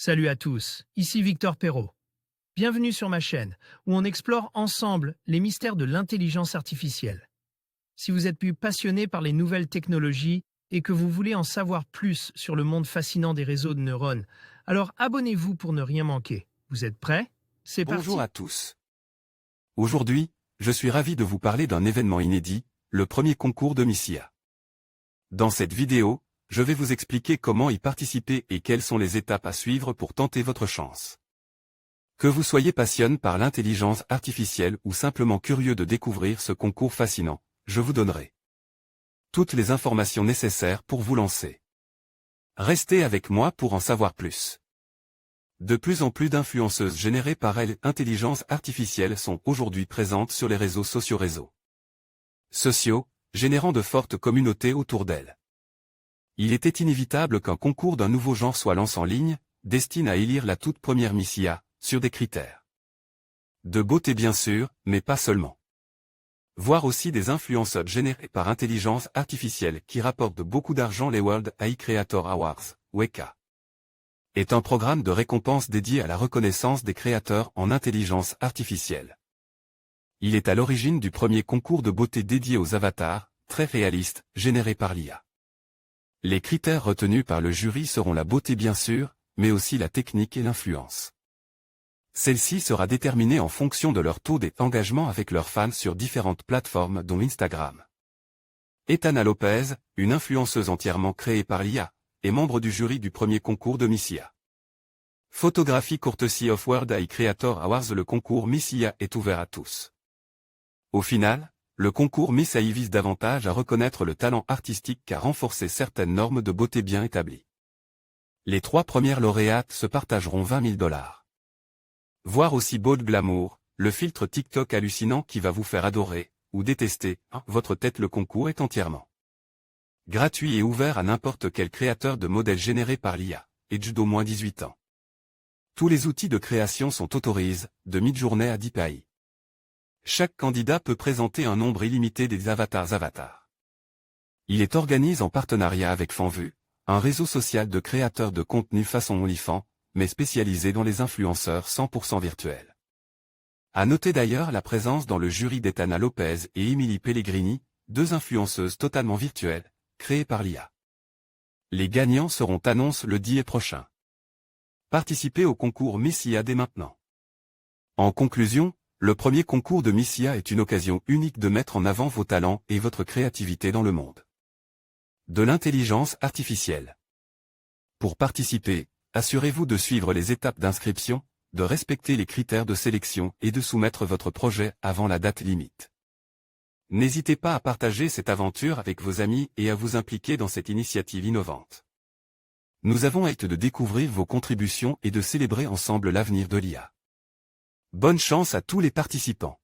Salut à tous, ici Victor Perrault. Bienvenue sur ma chaîne, où on explore ensemble les mystères de l'intelligence artificielle. Si vous êtes plus passionné par les nouvelles technologies et que vous voulez en savoir plus sur le monde fascinant des réseaux de neurones, alors abonnez-vous pour ne rien manquer. Vous êtes prêts? C'est parti. Bonjour à tous. Aujourd'hui, je suis ravi de vous parler d'un événement inédit, le premier concours de Miss IA. Dans cette vidéo, je vais vous expliquer comment y participer et quelles sont les étapes à suivre pour tenter votre chance. Que vous soyez passionné par l'intelligence artificielle ou simplement curieux de découvrir ce concours fascinant, je vous donnerai toutes les informations nécessaires pour vous lancer. Restez avec moi pour en savoir plus. De plus en plus d'influenceuses générées par l'intelligence artificielle sont aujourd'hui présentes sur les réseaux sociaux, générant de fortes communautés autour d'elles. Il était inévitable qu'un concours d'un nouveau genre soit lancé en ligne, destiné à élire la toute première Miss IA, sur des critères de beauté bien sûr, mais pas seulement. Voir aussi des influenceurs générés par intelligence artificielle qui rapportent beaucoup d'argent. Les World AI Creator Awards, WECA, est un programme de récompense dédié à la reconnaissance des créateurs en intelligence artificielle. Il est à l'origine du premier concours de beauté dédié aux avatars, très réalistes, générés par l'IA. Les critères retenus par le jury seront la beauté bien sûr, mais aussi la technique et l'influence. Celle-ci sera déterminée en fonction de leur taux d'engagement avec leurs fans sur différentes plateformes dont Instagram. Etana Lopez, une influenceuse entièrement créée par l'IA, est membre du jury du premier concours de Miss IA. Photographie courtesy of World AI Creator Awards. Le concours Miss IA est ouvert à tous. Au final, le concours Miss AI vise davantage à reconnaître le talent artistique qu'à renforcer certaines normes de beauté bien établies. Les 3 premières lauréates se partageront $20 000. Voir aussi Bold Glamour, le filtre TikTok hallucinant qui va vous faire adorer, ou détester, votre tête. Le concours est entièrement gratuit et ouvert à n'importe quel créateur de modèles générés par l'IA, âgé d'au moins 18 ans. Tous les outils de création sont autorisés, de Midjourney à DeepAI. Chaque candidat peut présenter un nombre illimité des avatars. Il est organisé en partenariat avec Fanvu, un réseau social de créateurs de contenu façon OnlyFans, mais spécialisé dans les influenceurs 100% virtuels. À noter d'ailleurs la présence dans le jury d'Etana Lopez et Emily Pellegrini, 2 influenceuses totalement virtuelles, créées par l'IA. Les gagnants seront annoncés le 10 prochain. Participez au concours Miss IA dès maintenant. En conclusion, le premier concours de Miss IA est une occasion unique de mettre en avant vos talents et votre créativité dans le monde de l'intelligence artificielle. Pour participer, assurez-vous de suivre les étapes d'inscription, de respecter les critères de sélection et de soumettre votre projet avant la date limite. N'hésitez pas à partager cette aventure avec vos amis et à vous impliquer dans cette initiative innovante. Nous avons hâte de découvrir vos contributions et de célébrer ensemble l'avenir de l'IA. Bonne chance à tous les participants.